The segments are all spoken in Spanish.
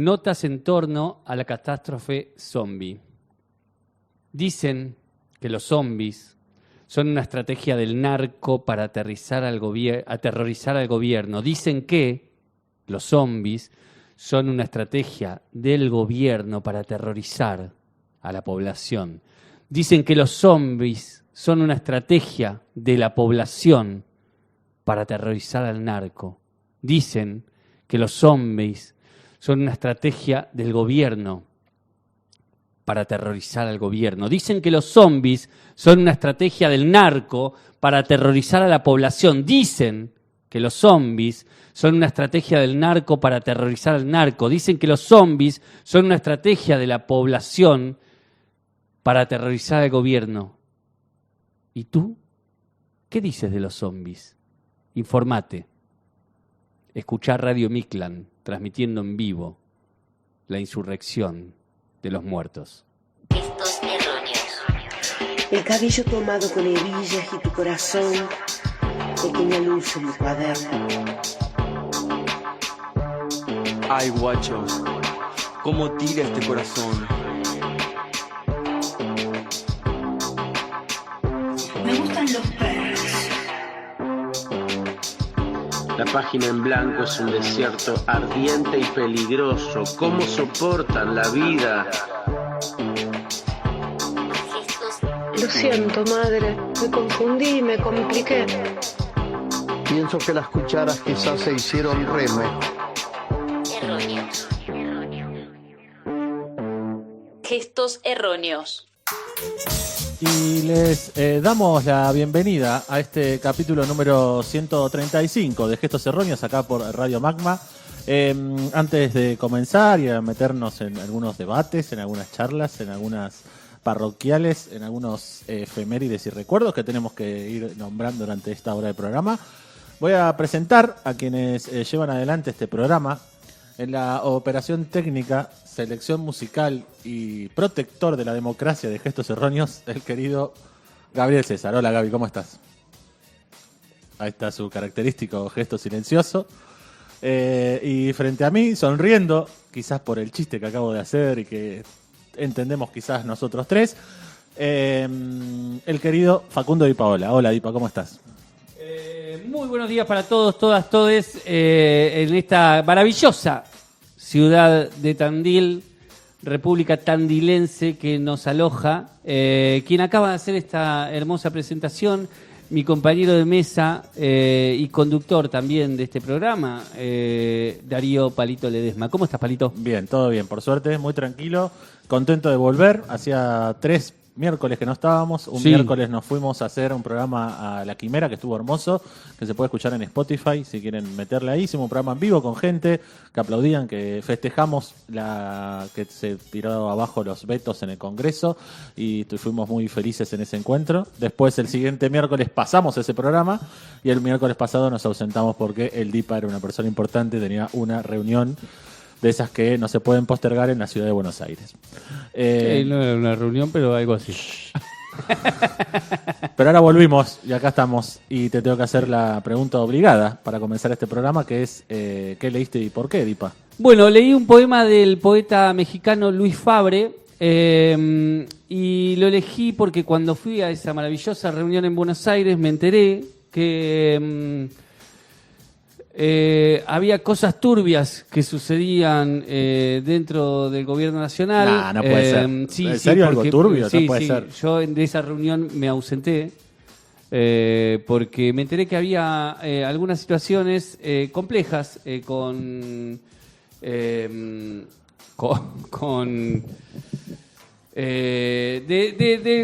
Notas en torno a la catástrofe zombie. Dicen que los zombies son una estrategia del narco para aterrorizar al gobierno. Dicen que los zombies son una estrategia del gobierno para aterrorizar a la población. Dicen que los zombies son una estrategia de la población para aterrorizar al narco. Dicen que los zombies son una estrategia del gobierno para aterrorizar al gobierno. Dicen que los zombies son una estrategia del narco para aterrorizar a la población. Dicen que los zombies son una estrategia del narco para aterrorizar al narco. Dicen que los zombies son una estrategia de la población para aterrorizar al gobierno. ¿Y tú? ¿Qué dices de los zombies? Informate. Escuchá Radio Mictlán, transmitiendo en vivo la insurrección de los muertos. Estos erróneos. El cabello tomado con hebillas y tu corazón, pequeña luz en mi cuaderno. Ay, guacho, cómo tira este corazón. Me gustan los perros. La página en blanco es un desierto ardiente y peligroso. ¿Cómo soportan la vida? Lo siento, madre. Me confundí, me compliqué. Pienso que las cucharas quizás se hicieron reme. Erróneos. Gestos erróneos. Y les damos la bienvenida a este capítulo número 135 de Gestos Erróneos acá por Radio Magma. Antes de comenzar y a meternos en algunos debates, en algunas charlas, en algunas parroquiales, en algunos efemérides y recuerdos que tenemos que ir nombrando durante esta hora de programa, voy a presentar a quienes llevan adelante este programa. En la operación técnica, selección musical y protector de la democracia de Gestos Erróneos, el querido Gabriel César. Hola Gaby, ¿cómo estás? Ahí está su característico gesto silencioso. Y frente a mí, sonriendo, quizás por el chiste que acabo de hacer y que entendemos quizás nosotros tres, el querido Facundo Di Paola. Hola Dipa, ¿cómo estás? Muy buenos días para todos, todas, todes, en esta maravillosa ciudad de Tandil, República Tandilense que nos aloja. Quien acaba de hacer esta hermosa presentación, mi compañero de mesa y conductor también de este programa, Darío Palito Ledesma. ¿Cómo estás, Palito? Bien, todo bien, por suerte, muy tranquilo, contento de volver. Hacía 3 miércoles que no estábamos, un miércoles nos fuimos a hacer un programa a La Quimera que estuvo hermoso, que se puede escuchar en Spotify si quieren meterle ahí. Hicimos un programa en vivo con gente que aplaudían, que festejamos que se tiró abajo los vetos en el Congreso y fuimos muy felices en ese encuentro. Después el siguiente miércoles pasamos ese programa y el miércoles pasado nos ausentamos porque el DIPA era una persona importante, tenía una reunión de esas que no se pueden postergar en la ciudad de Buenos Aires. No era una reunión, pero algo así. Pero ahora volvimos y acá estamos y te tengo que hacer la pregunta obligada para comenzar este programa, que es ¿qué leíste y por qué, Dipa? Bueno, leí un poema del poeta mexicano Luis Fabre y lo elegí porque cuando fui a esa maravillosa reunión en Buenos Aires me enteré que había cosas turbias que sucedían dentro del gobierno nacional. No puede ser. Sí, ¿En serio porque, algo turbio? Sí, no puede sí. ser. Yo de esa reunión me ausenté porque me enteré que había algunas situaciones complejas con del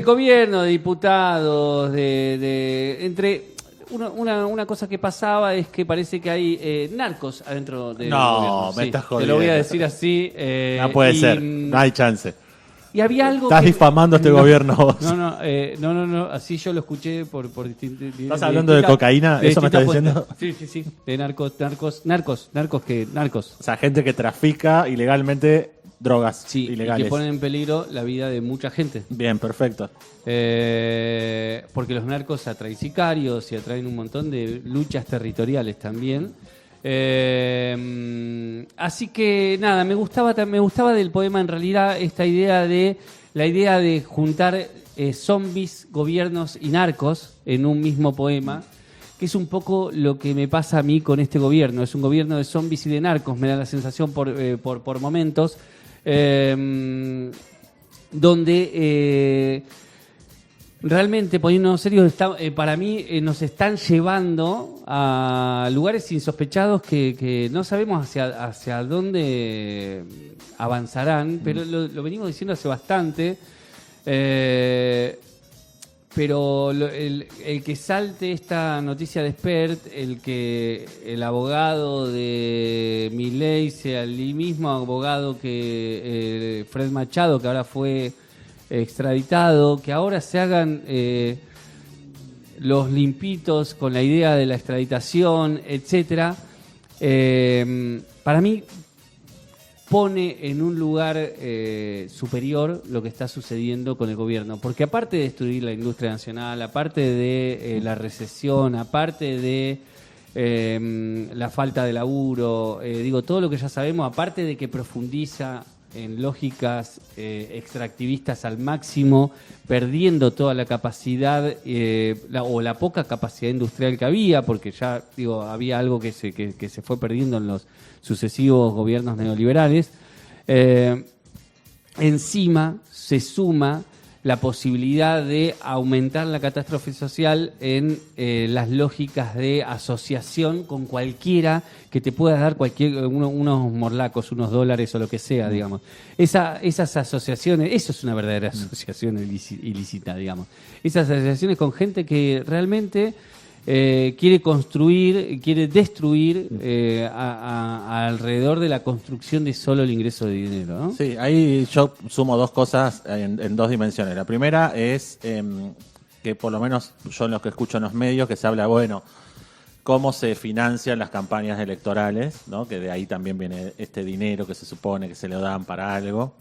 gobierno, de diputados, entre... Una cosa que pasaba es que parece que hay narcos adentro del gobierno. No, me estás jodiendo. Te lo voy a decir así. No puede ser, no hay chance. Y había algo Estás difamando a este gobierno vos. No, así yo lo escuché por distintos... ¿Estás hablando de cocaína? ¿Eso me estás diciendo? Sí, de narcos. O sea, gente que trafica ilegalmente drogas ilegales. Y que ponen en peligro la vida de mucha gente. Bien, perfecto. Porque los narcos atraen sicarios y atraen un montón de luchas territoriales también. Así que nada, me gustaba del poema en realidad la idea de juntar zombies, gobiernos y narcos en un mismo poema, que es un poco lo que me pasa a mí con este gobierno. Es un gobierno de zombies y de narcos, me da la sensación por momentos, donde realmente, poniéndonos serios, para mí nos están llevando a lugares insospechados que no sabemos hacia dónde avanzarán, pero lo venimos diciendo hace bastante. Pero el que salte esta noticia de Spert, el que el abogado de Milei sea el mismo abogado que Fred Machado, que ahora fue extraditado, que ahora se hagan los limpitos con la idea de la extraditación, etcétera, para mí pone en un lugar superior lo que está sucediendo con el gobierno, porque aparte de destruir la industria nacional, aparte de la recesión, aparte de la falta de laburo, todo lo que ya sabemos, aparte de que profundiza en lógicas extractivistas al máximo, perdiendo toda la capacidad o la poca capacidad industrial que había, porque ya había algo que se fue perdiendo en los sucesivos gobiernos neoliberales. Encima se suma la posibilidad de aumentar la catástrofe social en las lógicas de asociación con cualquiera que te pueda dar unos morlacos, unos dólares o lo que sea, digamos. Esas asociaciones, eso es una verdadera asociación ilícita, digamos. Esas asociaciones con gente que realmente quiere construir, quiere destruir alrededor de la construcción de solo el ingreso de dinero, ¿no? Sí, ahí yo sumo dos cosas en dos dimensiones. La primera es que por lo menos yo en lo que escucho en los medios que se habla, cómo se financian las campañas electorales, ¿no? Que de ahí también viene este dinero que se supone que se le dan para algo.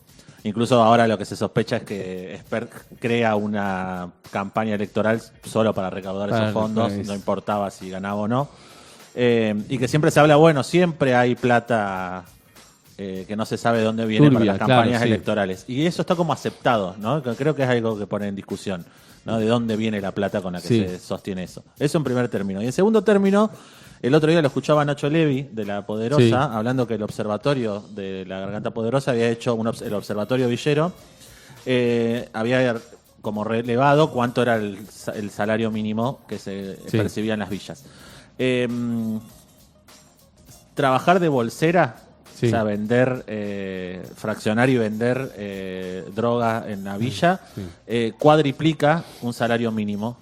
Incluso ahora lo que se sospecha es que Spert crea una campaña electoral solo para recaudar esos fondos, no importaba si ganaba o no. Y que siempre se habla, siempre hay plata que no se sabe de dónde viene para las campañas electorales. Y eso está como aceptado, ¿no? Creo que es algo que pone en discusión, ¿no? De dónde viene la plata con la que se sostiene eso. Eso en primer término. Y en segundo término, el otro día lo escuchaba Nacho Levi, de La Poderosa, hablando que el observatorio de la Garganta Poderosa había hecho, el observatorio Villero, había como relevado cuánto era el salario mínimo que se percibía en las villas. Trabajar de bolsera, o sea, vender, fraccionar y vender droga en la villa, cuadriplica un salario mínimo,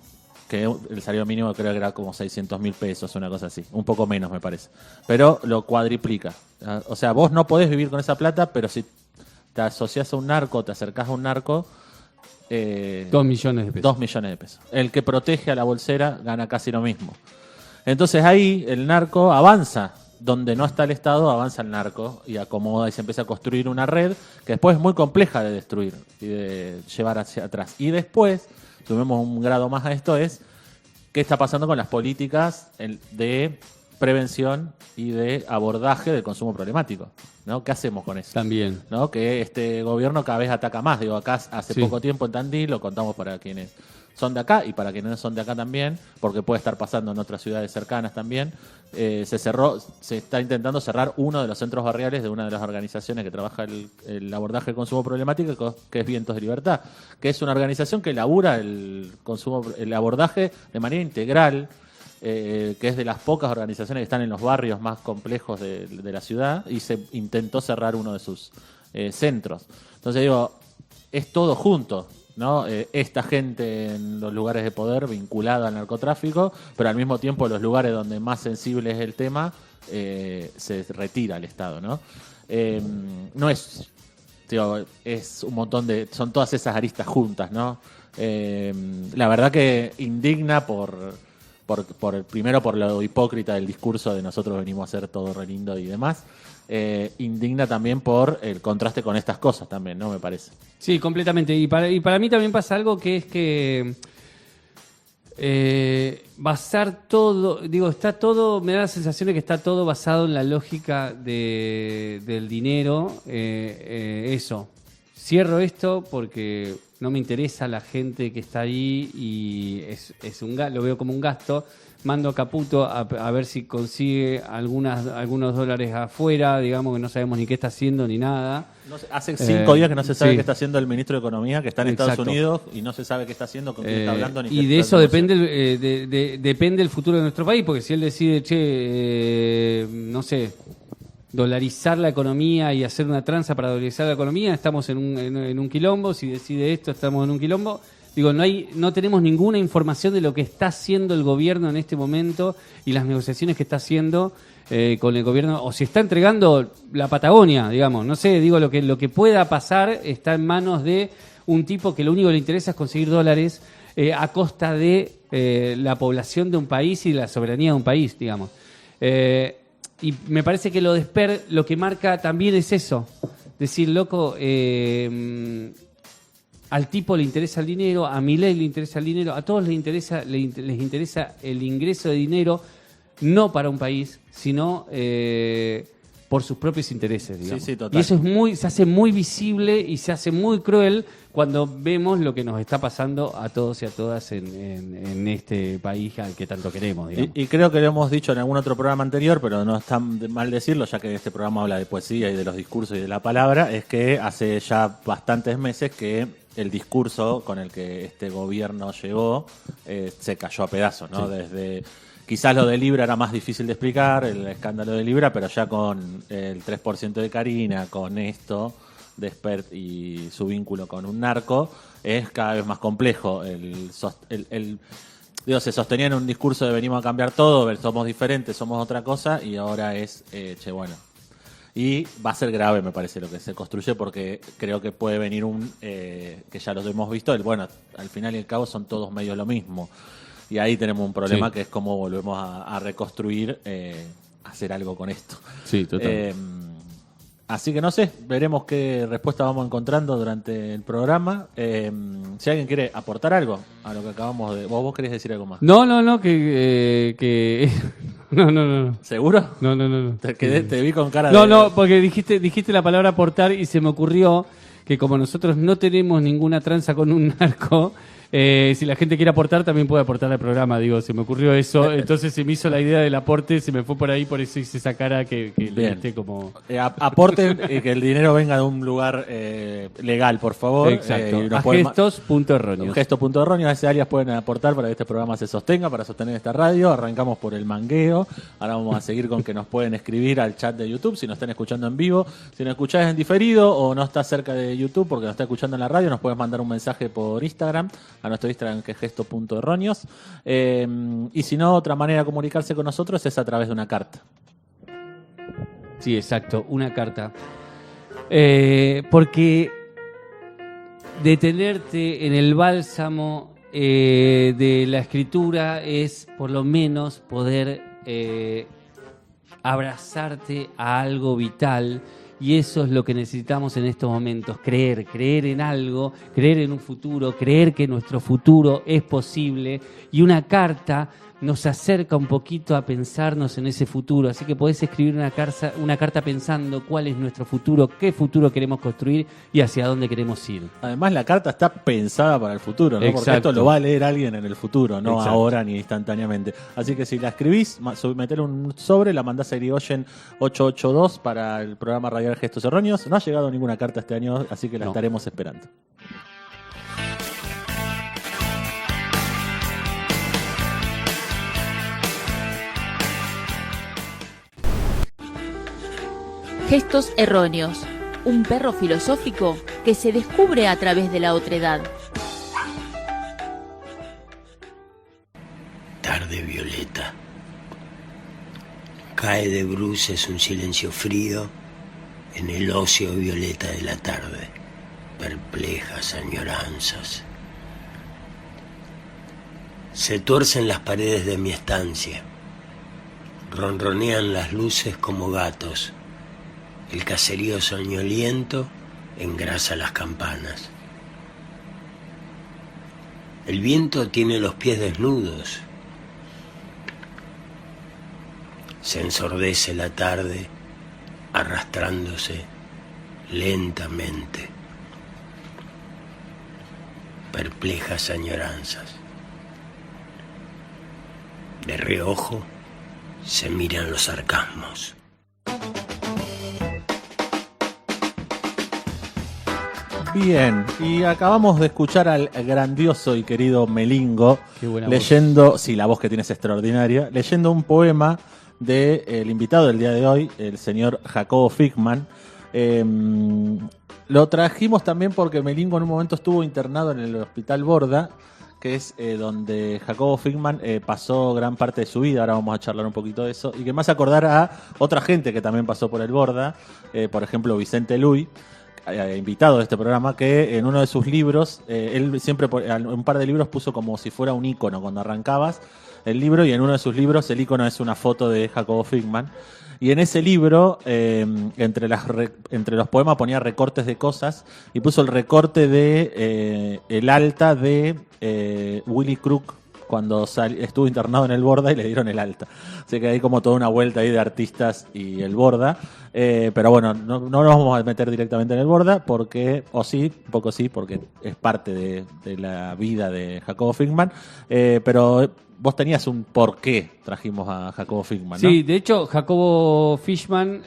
que el salario mínimo creo que era como 600.000 pesos, una cosa así, un poco menos me parece, pero lo cuadriplica. O sea, vos no podés vivir con esa plata, pero si te asociás a un narco, te acercás a un narco, 2 millones de pesos. 2 millones de pesos. El que protege a la bolsera gana casi lo mismo. Entonces ahí el narco avanza. Donde no está el Estado, avanza el narco y acomoda y se empieza a construir una red que después es muy compleja de destruir y de llevar hacia atrás. Y después, sumemos un grado más a esto, es qué está pasando con las políticas de prevención y de abordaje del consumo problemático, ¿no? ¿Qué hacemos con eso? También. ¿No? Que este gobierno cada vez ataca más. Acá hace poco tiempo en Tandil, lo contamos para quienes son de acá y para quienes no son de acá también, porque puede estar pasando en otras ciudades cercanas también. Se está intentando cerrar uno de los centros barriales de una de las organizaciones que trabaja el abordaje del consumo problemático, que es Vientos de Libertad, que es una organización que elabora el abordaje de manera integral, que es de las pocas organizaciones que están en los barrios más complejos de la ciudad, y se intentó cerrar uno de sus centros. Entonces es todo junto, ¿no? Esta gente en los lugares de poder vinculada al narcotráfico, pero al mismo tiempo en los lugares donde más sensible es el tema, se retira el Estado, ¿no? No es, es un montón son todas esas aristas juntas, ¿no? La verdad que indigna primero por lo hipócrita del discurso de nosotros venimos a hacer todo re lindo y demás. Indigna también por el contraste con estas cosas también, ¿no? Me parece. Sí, completamente. Y para mí también pasa algo que es que basar todo, está todo, me da la sensación de que está todo basado en la lógica del dinero. Eso. Cierro esto porque no me interesa la gente que está ahí y lo veo como un gasto. Mando a Caputo a ver si consigue algunos dólares afuera, digamos que no sabemos ni qué está haciendo ni nada. No sé, hace 5 días que no se sabe sí. qué está haciendo el ministro de Economía, que está en Exacto. Estados Unidos y no se sabe qué está haciendo, con quién está hablando. Ni Y qué de está eso negociando. depende depende el futuro de nuestro país, porque si él decide, no sé, dolarizar la economía y hacer una tranza para dolarizar la economía, estamos en un quilombo. Si decide esto, estamos en un quilombo. No tenemos ninguna información de lo que está haciendo el gobierno en este momento y las negociaciones que está haciendo con el gobierno, o si está entregando la Patagonia, digamos. No sé, lo que pueda pasar está en manos de un tipo que lo único que le interesa es conseguir dólares a costa de la población de un país y la soberanía de un país, digamos. Y me parece que lo que marca también es eso. Decir, loco, al tipo le interesa el dinero, a Milei le interesa el dinero, a todos les interesa el ingreso de dinero, no para un país, sino por sus propios intereses, digamos. Sí, total. Y eso se hace muy visible y se hace muy cruel cuando vemos lo que nos está pasando a todos y a todas en este país al que tanto queremos, digamos. Y creo que lo hemos dicho en algún otro programa anterior, pero no está mal decirlo, ya que este programa habla de poesía y de los discursos y de la palabra, es que hace ya bastantes meses que el discurso con el que este gobierno llegó se cayó a pedazos, ¿no? Sí. Desde quizás lo de Libra era más difícil de explicar, el escándalo de Libra, pero ya con el 3% de Karina, con esto de Spert y su vínculo con un narco, es cada vez más complejo. Se sostenía en un discurso de venimos a cambiar todo, somos diferentes, somos otra cosa, y ahora es, bueno. Y va a ser grave, me parece, lo que se construye, porque creo que puede venir que ya los hemos visto, al final y al cabo son todos medio lo mismo. Y ahí tenemos un problema, sí, que es cómo volvemos a reconstruir, hacer algo con esto. Sí, total. Así que no sé, veremos qué respuesta vamos encontrando durante el programa. Si alguien quiere aportar algo a lo que acabamos de... ¿Vos querés decir algo más? No, que no. ¿Seguro? No. Te vi con cara No, de... porque dijiste la palabra aportar y se me ocurrió que como nosotros no tenemos ninguna tranza con un narco, si la gente quiere aportar, también puede aportar al programa, se me ocurrió eso, entonces se me hizo la idea del aporte, se me fue por ahí, por eso hice esa cara que le diste como... Aporten y que el dinero venga de un lugar legal, por favor. Exacto, Y nos a pueden gestos.erróneos. Gesto.erróneos, a ese alias pueden aportar para que este programa se sostenga, para sostener esta radio. Arrancamos por el mangueo, ahora vamos a seguir con que nos pueden escribir al chat de YouTube si nos están escuchando en vivo. Si nos escuchás en diferido o no estás cerca de YouTube porque nos está escuchando en la radio, nos puedes mandar un mensaje por Instagram, a nuestro Instagram, que es gesto.erróneos. Y si no, otra manera de comunicarse con nosotros es a través de una carta. Sí, exacto, una carta. Porque detenerte en el bálsamo de la escritura es por lo menos poder abrazarte a algo vital, y eso es lo que necesitamos en estos momentos: creer en algo, creer en un futuro, creer que nuestro futuro es posible, y una carta nos acerca un poquito a pensarnos en ese futuro. Así que podés escribir una carta pensando cuál es nuestro futuro, qué futuro queremos construir y hacia dónde queremos ir. Además, la carta está pensada para el futuro, ¿no? Porque Exacto. esto lo va a leer alguien en el futuro, no Exacto. ahora ni instantáneamente. Así que si la escribís, metele un sobre, la mandás a Irigoyen 882 para el programa radial Gestos Erróneos. No ha llegado ninguna carta este año, así que la estaremos esperando. Gestos Erróneos, un perro filosófico que se descubre a través de la otredad. Tarde violeta. Cae de bruces un silencio frío en el ocio violeta de la tarde. Perplejas añoranzas. Se tuercen las paredes de mi estancia. Ronronean las luces como gatos. El caserío soñoliento engrasa las campanas. El viento tiene los pies desnudos. Se ensordece la tarde arrastrándose lentamente. Perplejas añoranzas. De reojo se miran los sarcasmos. Bien, y acabamos de escuchar al grandioso y querido Melingo Qué buena leyendo, voz. sí, la voz que tiene es extraordinaria, leyendo un poema del invitado del día de hoy, el señor Jacobo Fickman. Lo trajimos también porque Melingo en un momento estuvo internado en el Hospital Borda, que es donde Jacobo Fickman pasó gran parte de su vida. Ahora vamos a charlar un poquito de eso, y que más acordar a otra gente que también pasó por el Borda, por ejemplo Vicente Luis, invitado de este programa, que en uno de sus libros, él siempre en un par de libros puso como si fuera un ícono cuando arrancabas el libro, y en uno de sus libros el ícono es una foto de Jacobo Fickman, y en ese libro entre los poemas ponía recortes de cosas, y puso el recorte de el alta de Willy Crook cuando estuvo internado en el Borda y le dieron el alta. Así que hay como toda una vuelta ahí de artistas y el Borda. Pero bueno, no nos vamos a meter directamente en el Borda, porque, o sí, un poco sí, porque es parte de la vida de Jacobo Fickman. Pero vos tenías un por qué trajimos a Jacobo Fickman, ¿no? Sí, de hecho, Jacobo Fickman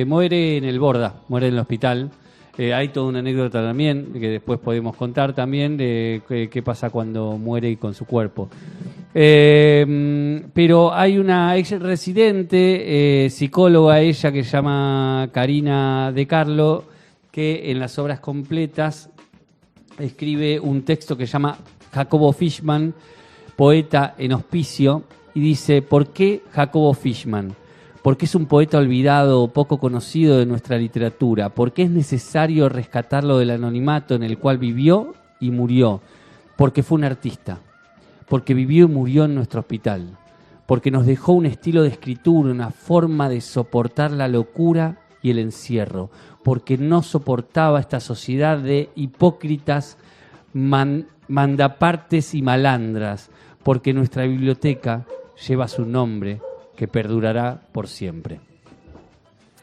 muere en el Borda, muere en el hospital. Hay toda una anécdota también que después podemos contar también de qué pasa cuando muere y con su cuerpo. Pero hay una ex residente, psicóloga ella, que se llama Karina De Carlo, que en las obras completas escribe un texto que se llama Jacobo Fickman, poeta en hospicio, y dice: ¿por qué Jacobo Fickman? Porque es un poeta olvidado o poco conocido de nuestra literatura, porque es necesario rescatarlo del anonimato en el cual vivió y murió, porque fue un artista, porque vivió y murió en nuestro hospital, porque nos dejó un estilo de escritura, una forma de soportar la locura y el encierro, porque no soportaba esta sociedad de hipócritas, mandapartes y malandras, porque nuestra biblioteca lleva su nombre, que perdurará por siempre.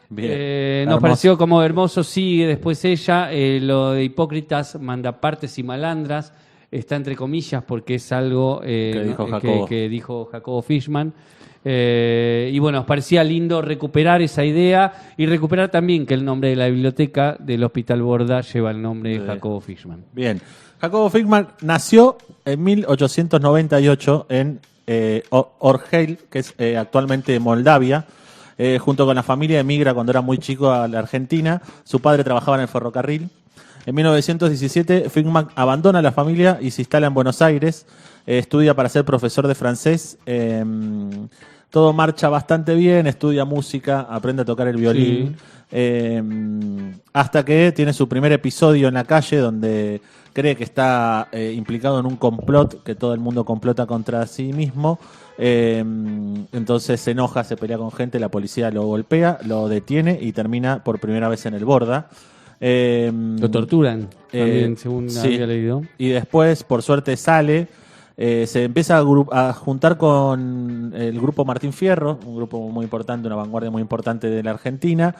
Bien. Nos pareció como hermoso. Sigue después ella, lo de hipócritas, mandapartes y malandras, está entre comillas porque es algo que dijo Jacobo Fickman. Y bueno, nos parecía lindo recuperar esa idea y recuperar también que el nombre de la biblioteca del Hospital Borda lleva el nombre de Jacobo Fickman. Bien. Jacobo Fickman nació en 1898 en Orgeil, que es actualmente Moldavia. Junto con la familia emigra cuando era muy chico a la Argentina. Su padre trabajaba en el ferrocarril. En 1917 Fickman abandona la familia y se instala en Buenos Aires. Estudia para ser profesor de francés. Todo marcha bastante bien, estudia música, aprende a tocar el violín. Sí. Hasta que tiene su primer episodio en la calle donde cree que está implicado en un complot, que todo el mundo complota contra sí mismo. Entonces se enoja, se pelea con gente, la policía lo golpea, lo detiene y termina por primera vez en el Borda. Lo torturan, también, según había leído. Y después, por suerte, sale. Se empieza a juntar con el grupo Martín Fierro, un grupo muy importante, una vanguardia muy importante de la Argentina.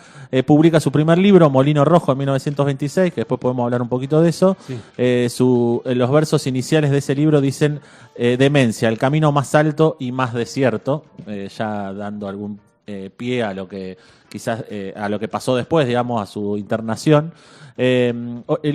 Publica su primer libro, Molino Rojo, en 1926, que después podemos hablar un poquito de eso. Sí. Los versos iniciales de ese libro dicen: demencia, el camino más alto y más desierto, ya dando algún pie a lo que quizás a lo que pasó después, digamos, a su internación.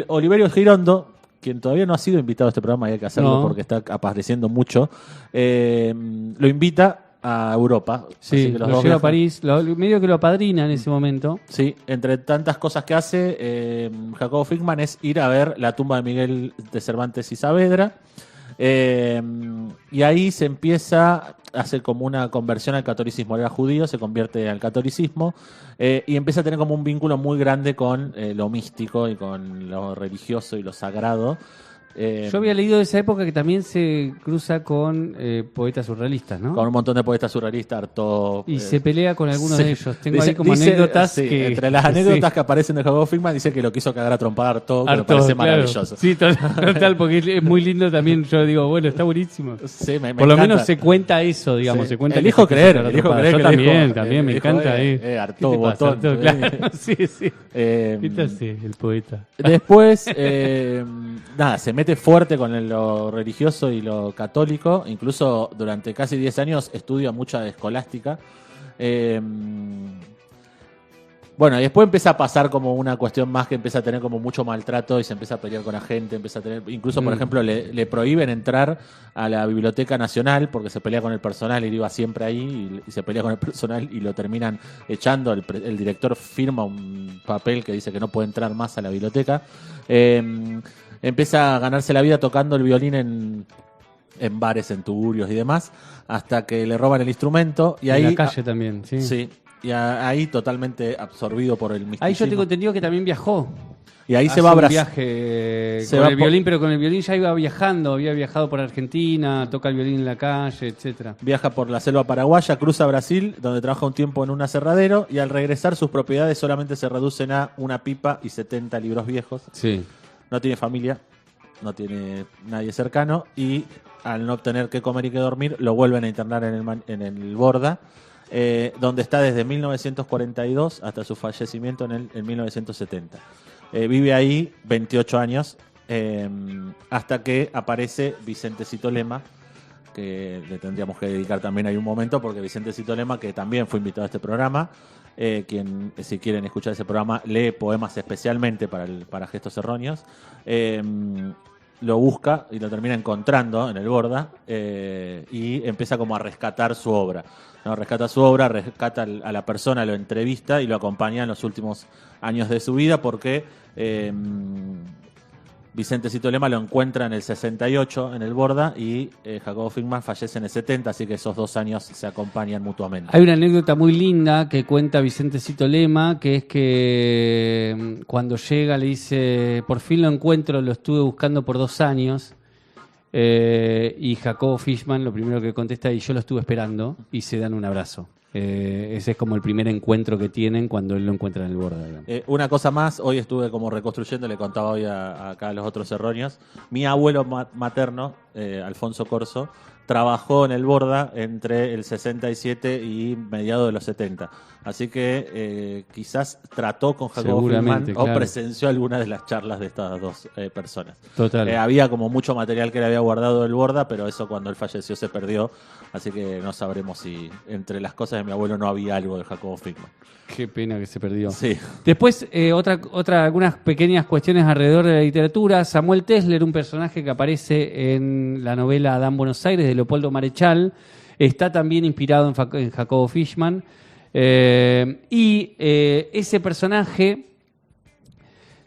Oliverio Girondo, quien todavía no ha sido invitado a este programa, y hay que hacerlo porque está apareciendo mucho, lo invita a Europa. Sí, lo lleva a París, medio que lo apadrina en ese momento. Sí, entre tantas cosas que hace Jacobo Fickman es ir a ver la tumba de Miguel de Cervantes y Saavedra. Y ahí se empieza a hacer como una conversión al catolicismo. Era judío, se convierte al catolicismo y empieza a tener como un vínculo muy grande con lo místico y con lo religioso y lo sagrado, Yo había leído de esa época que también se cruza con poetas surrealistas, ¿no? Con un montón de poetas surrealistas, Artaud. Y se pelea con algunos de ellos. Tengo dice, ahí como anécdotas que... Entre las anécdotas que aparecen de Jacobo Fickman, dice que lo quiso cagar a trompada Artaud, que me parece maravilloso. Sí, total, porque es muy lindo también. Yo digo, bueno, está buenísimo. Sí, me Por lo encanta. menos se cuenta eso, digamos. Sí. Se cuenta Elijo que creer. Yo también me encanta. Artaud, botón. Claro, sí. ¿Qué sí, el poeta? Después, nada, se mete fuerte con lo religioso y lo católico. Incluso durante casi 10 años estudia mucha escolástica. Bueno, y después empieza a pasar como una cuestión más que empieza a tener como mucho maltrato y se empieza a pelear con la gente, empieza a tener, incluso por ejemplo le prohíben entrar a la Biblioteca Nacional porque se pelea con el personal y iba siempre ahí y se pelea con el personal y lo terminan echando, el director firma un papel que dice que no puede entrar más a la biblioteca. Empieza a ganarse la vida tocando el violín en bares, en tuburios y demás, hasta que le roban el instrumento y ahí en la calle también, sí. Sí. Y ahí totalmente absorbido por el misticismo. Ahí yo tengo entendido que también viajó. Y ahí se va a un Brasil. Viaje con el violín, pero con el violín ya iba viajando. Había viajado por Argentina, toca el violín en la calle, etcétera. Viaja por la selva paraguaya, cruza Brasil, donde trabaja un tiempo en un aserradero, y al regresar sus propiedades solamente se reducen a una pipa y 70 libros viejos. Sí. No tiene familia, no tiene nadie cercano, y al no tener que comer y que dormir, lo vuelven a internar en el Borda, donde está desde 1942 hasta su fallecimiento en 1970. Vive ahí 28 años, hasta que aparece Vicentecito Lema, que le tendríamos que dedicar también ahí un momento, porque Vicentecito Lema, que también fue invitado a este programa, quien, si quieren escuchar ese programa, lee poemas especialmente para Gestos Erróneos, lo busca y lo termina encontrando en el Borda, y empieza como a rescatar su obra. ¿No? Rescata su obra, rescata a la persona, lo entrevista y lo acompaña en los últimos años de su vida, porque Vicentecito Lema lo encuentra en el 68 en el Borda y Jacobo Fickman fallece en el 70, así que esos 2 años se acompañan mutuamente. Hay una anécdota muy linda que cuenta Vicentecito Lema, que es que cuando llega le dice, por fin lo encuentro, lo estuve buscando por 2 años. Y Jacobo Fickman lo primero que contesta, y yo lo estuve esperando, y se dan un abrazo. Ese es como el primer encuentro que tienen cuando él lo encuentra en el Borda. Una cosa más, hoy estuve como reconstruyendo, le contaba hoy acá a los otros erróneos. Mi abuelo materno, Alfonso Corso, trabajó en el Borda entre el 67 y mediados de los 70. Así que quizás trató con Jacobo Fickman, claro, o presenció alguna de las charlas de estas dos personas. Total. Había como mucho material que le había guardado el Borda, pero eso cuando él falleció se perdió. Así que no sabremos si entre las cosas de mi abuelo no había algo de Jacobo Fickman. Qué pena que se perdió. Sí. Después, algunas pequeñas cuestiones alrededor de la literatura. Samuel Tesler, un personaje que aparece en la novela Adán Buenos Aires de Leopoldo Marechal, está también inspirado en Jacobo Fickman. Ese personaje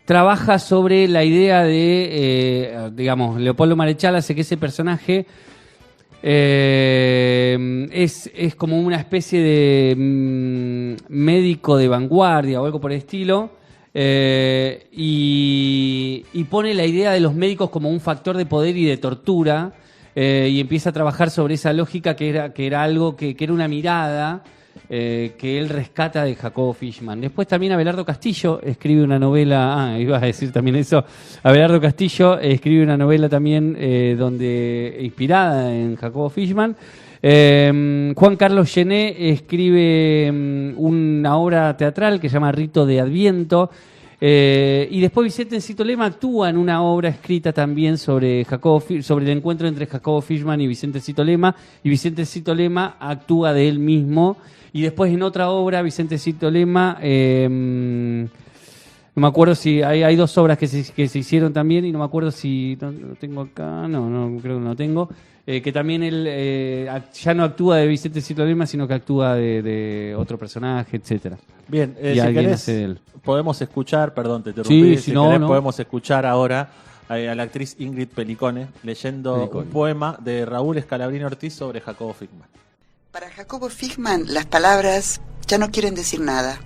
trabaja sobre la idea de, Leopoldo Marechal hace que ese personaje es como una especie de médico de vanguardia o algo por el estilo, y pone la idea de los médicos como un factor de poder y de tortura, y empieza a trabajar sobre esa lógica que era algo que era una mirada que él rescata de Jacobo Fickman. Después también Abelardo Castillo escribe una novela, ibas a decir también eso, Abelardo Castillo escribe una novela también inspirada en Jacobo Fickman. Juan Carlos Gené escribe una obra teatral que se llama Rito de Adviento. Y después Vicentecito Lema actúa en una obra escrita también sobre el encuentro entre Jacobo Fickman y Vicentecito Lema, y Vicentecito Lema actúa de él mismo. Y después en otra obra, Vicentecito Lema, no me acuerdo si hay 2 obras que se hicieron también, y no me acuerdo si lo tengo acá, no creo que no lo tengo, que también él ya no actúa de Vicentecito Lema, sino que actúa de otro personaje, etcétera. Bien, y si alguien querés, hace de él. Podemos escuchar, perdón, te interrumpí, Sí, no. Podemos escuchar ahora a la actriz Ingrid Pelicone leyendo un poema de Raúl Scalabrini Ortiz sobre Jacobo Fickman. Para Jacobo Fickman, las palabras ya no quieren decir nada.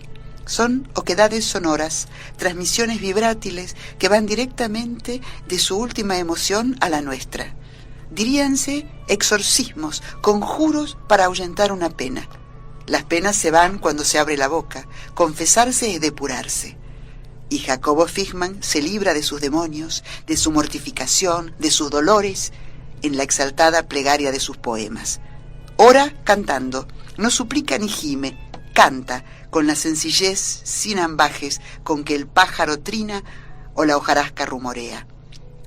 Son oquedades sonoras, transmisiones vibrátiles que van directamente de su última emoción a la nuestra. Diríanse exorcismos, conjuros para ahuyentar una pena. Las penas se van cuando se abre la boca. Confesarse es depurarse. Y Jacobo Fichmann se libra de sus demonios, de su mortificación, de sus dolores, en la exaltada plegaria de sus poemas. Ora cantando, no suplica ni gime, canta con la sencillez sin ambajes con que el pájaro trina o la hojarasca rumorea.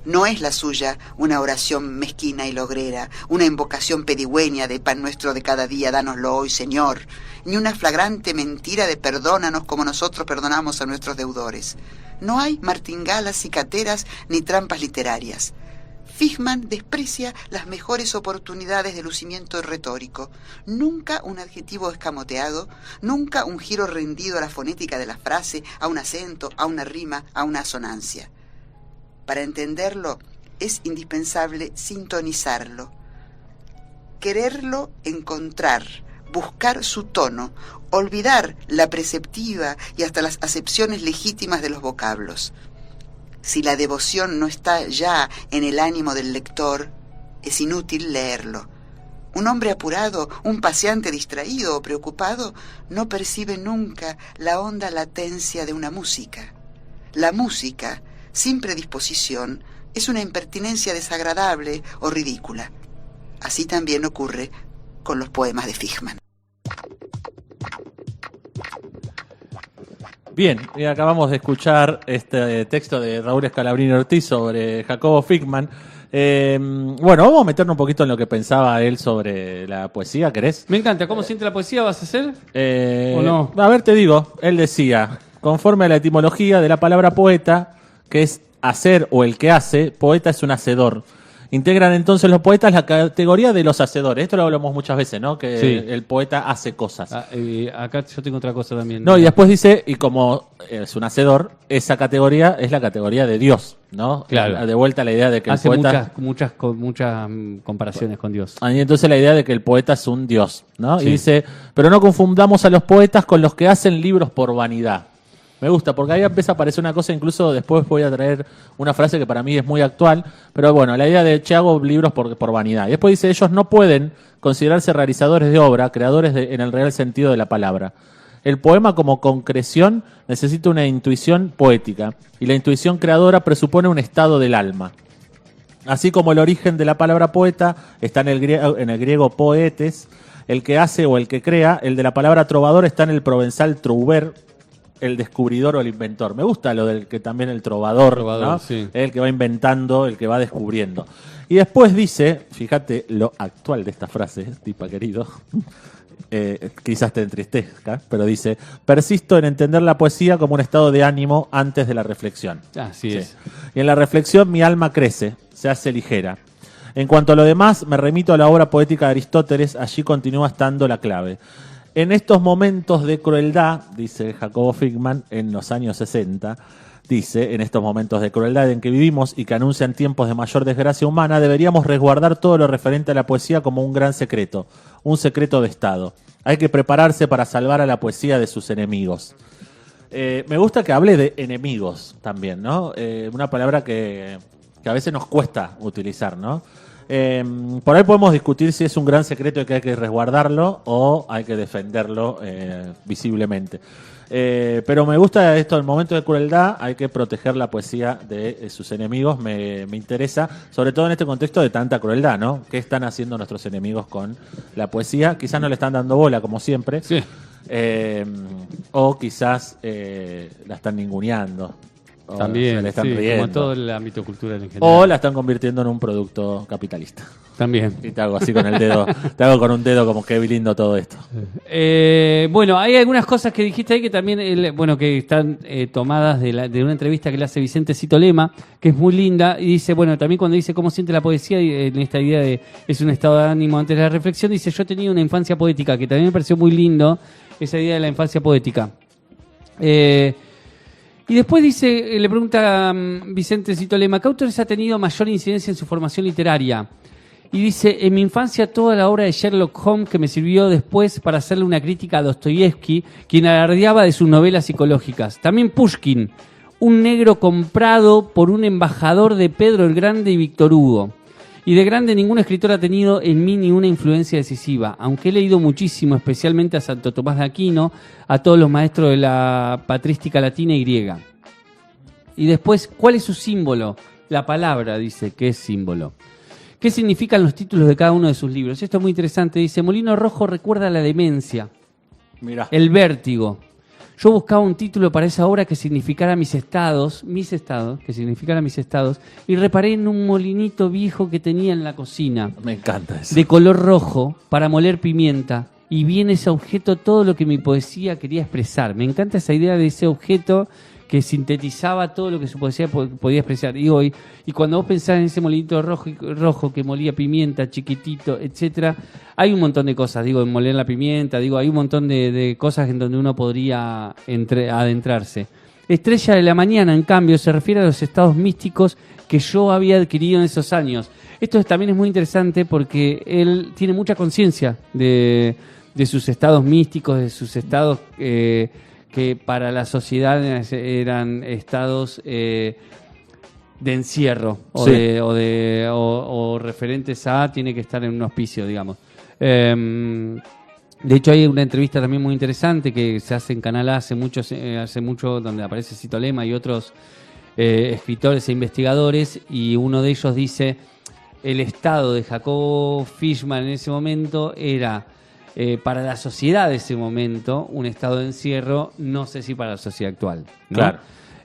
No es la suya una oración mezquina y logrera, una invocación pedigüeña de pan nuestro de cada día, dánoslo hoy, Señor, ni una flagrante mentira de perdónanos como nosotros perdonamos a nuestros deudores. No hay martingalas, cicateras ni trampas literarias. Fichmann desprecia las mejores oportunidades de lucimiento retórico. Nunca un adjetivo escamoteado, nunca un giro rendido a la fonética de la frase, a un acento, a una rima, a una asonancia. Para entenderlo es indispensable sintonizarlo, quererlo encontrar, buscar su tono, olvidar la preceptiva y hasta las acepciones legítimas de los vocablos. Si la devoción no está ya en el ánimo del lector, es inútil leerlo. Un hombre apurado, un paseante distraído o preocupado, no percibe nunca la honda latencia de una música. La música, sin predisposición, es una impertinencia desagradable o ridícula. Así también ocurre con los poemas de Fichmann. Bien, y acabamos de escuchar este texto de Raúl Scalabrini Ortiz sobre Jacobo Fichmann. Bueno, vamos a meternos un poquito en lo que pensaba él sobre la poesía, ¿querés? Me encanta. ¿Cómo siente la poesía? ¿Vas a hacer? ¿O no? A ver, te digo, él decía, conforme a la etimología de la palabra poeta, que es hacer o el que hace, poeta es un hacedor. Integran entonces los poetas la categoría de los hacedores. Esto lo hablamos muchas veces, ¿no? Que sí, el poeta hace cosas. Acá yo tengo otra cosa también. No, y después dice, y como es un hacedor, esa categoría es la categoría de Dios, ¿no? Claro. De vuelta la idea de que hace el poeta... muchas comparaciones con Dios. Y entonces la idea de que el poeta es un Dios, ¿no? Sí. Y dice, pero no confundamos a los poetas con los que hacen libros por vanidad. Me gusta, porque ahí empieza a aparecer una cosa, incluso después voy a traer una frase que para mí es muy actual, pero bueno, la idea de, hago libros por vanidad. Y después dice, ellos no pueden considerarse realizadores de obra, creadores en el real sentido de la palabra. El poema como concreción necesita una intuición poética, y la intuición creadora presupone un estado del alma. Así como el origen de la palabra poeta está en el griego poetes, el que hace o el que crea, el de la palabra trovador está en el provenzal trouver, el descubridor o el inventor. Me gusta lo del que también el trovador, ¿no? Sí. El que va inventando, el que va descubriendo. Y después dice, fíjate lo actual de esta frase, tipa querido, quizás te entristezca, pero dice, persisto en entender la poesía como un estado de ánimo antes de la reflexión. Así es. Y en la reflexión mi alma crece, se hace ligera. En cuanto a lo demás, me remito a la obra poética de Aristóteles, allí continúa estando la clave. En estos momentos de crueldad, dice Jacobo Fichmann, en los años 60, dice, en estos momentos de crueldad en que vivimos y que anuncian tiempos de mayor desgracia humana, deberíamos resguardar todo lo referente a la poesía como un gran secreto, un secreto de Estado. Hay que prepararse para salvar a la poesía de sus enemigos. Me gusta que hable de enemigos también, ¿no? Una palabra que a veces nos cuesta utilizar, ¿no? Por ahí podemos discutir si es un gran secreto y que hay que resguardarlo o hay que defenderlo visiblemente. Pero me gusta esto, en momentos de crueldad hay que proteger la poesía de sus enemigos. Me interesa, sobre todo en este contexto de tanta crueldad, ¿no? ¿Qué están haciendo nuestros enemigos con la poesía? Quizás no le están dando bola, como siempre. Sí. O quizás la están ninguneando. También, le están sí, riendo. como en todo el ámbito cultural en general. O la están convirtiendo en un producto capitalista. También. Y te hago así con el dedo, te hago con un dedo como que lindo todo esto. Bueno, hay algunas cosas que dijiste ahí que también, que están tomadas de una entrevista que le hace Vicente Cito Lema, que es muy linda, y dice, bueno, también cuando dice cómo siente la poesía, en esta idea de es un estado de ánimo antes de la reflexión, dice, yo tenía una infancia poética, que también me pareció muy lindo, esa idea de la infancia poética. Y después dice, le pregunta Vicente Cito Lema, ¿qué autores ha tenido mayor incidencia en su formación literaria? Y dice, en mi infancia toda la obra de Sherlock Holmes que me sirvió después para hacerle una crítica a Dostoyevsky, quien alardeaba de sus novelas psicológicas. También Pushkin, un negro comprado por un embajador de Pedro el Grande y Víctor Hugo. Y de grande ningún escritor ha tenido en mí ni una influencia decisiva, aunque he leído muchísimo, especialmente a Santo Tomás de Aquino, a todos los maestros de la patrística latina y griega. Y después, ¿cuál es su símbolo? La palabra, dice, que es símbolo. ¿Qué significan los títulos de cada uno de sus libros? Esto es muy interesante. Dice, Molino Rojo recuerda la demencia, Mirá. el vértigo. Yo buscaba un título para esa obra que significara mis estados, y reparé en un molinito viejo que tenía en la cocina. Me encanta eso. De color rojo, para moler pimienta. Y vi en ese objeto todo lo que mi poesía quería expresar. Me encanta esa idea de ese objeto que sintetizaba todo lo que su poesía podía expresar. Y cuando vos pensás en ese molinito rojo que molía pimienta, chiquitito, etcétera, hay un montón de cosas, en moler la pimienta, hay un montón de cosas en donde uno podría adentrarse. Estrella de la mañana, en cambio, se refiere a los estados místicos que yo había adquirido en esos años. Esto también es muy interesante porque él tiene mucha conciencia de sus estados místicos, de sus estados que para la sociedad eran estados de encierro o referentes a tiene que estar en un hospicio, digamos. De hecho hay una entrevista también muy interesante que se hace en Canal A hace mucho donde aparece Cito Lema y otros escritores e investigadores, y uno de ellos dice el estado de Jacobo Fishman en ese momento era para la sociedad de ese momento un estado de encierro, no sé si para la sociedad actual, ¿no? Claro.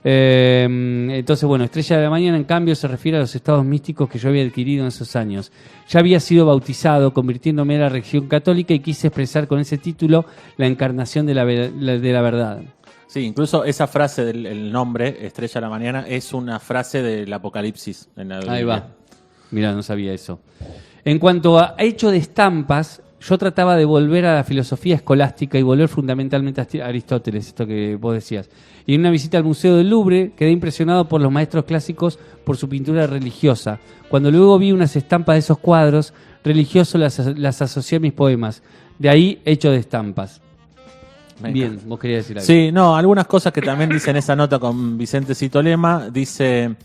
Entonces, Estrella de la Mañana, en cambio, se refiere a los estados místicos que yo había adquirido en esos años. Ya había sido bautizado, convirtiéndome en la religión católica, y quise expresar con ese título la encarnación de la verdad. Sí, incluso esa frase del nombre, Estrella de la Mañana, es una frase del Apocalipsis. Ahí va. Mirá, no sabía eso. En cuanto a hecho de estampas, yo trataba de volver a la filosofía escolástica y volver fundamentalmente a Aristóteles, esto que vos decías. Y en una visita al Museo del Louvre quedé impresionado por los maestros clásicos por su pintura religiosa. Cuando luego vi unas estampas de esos cuadros religiosos, las asocié a mis poemas. De ahí hecho de estampas. Bien, vos querías decir algo. Sí, no, algunas cosas que también dice en esa nota con Vicente Cito Lema. Dice,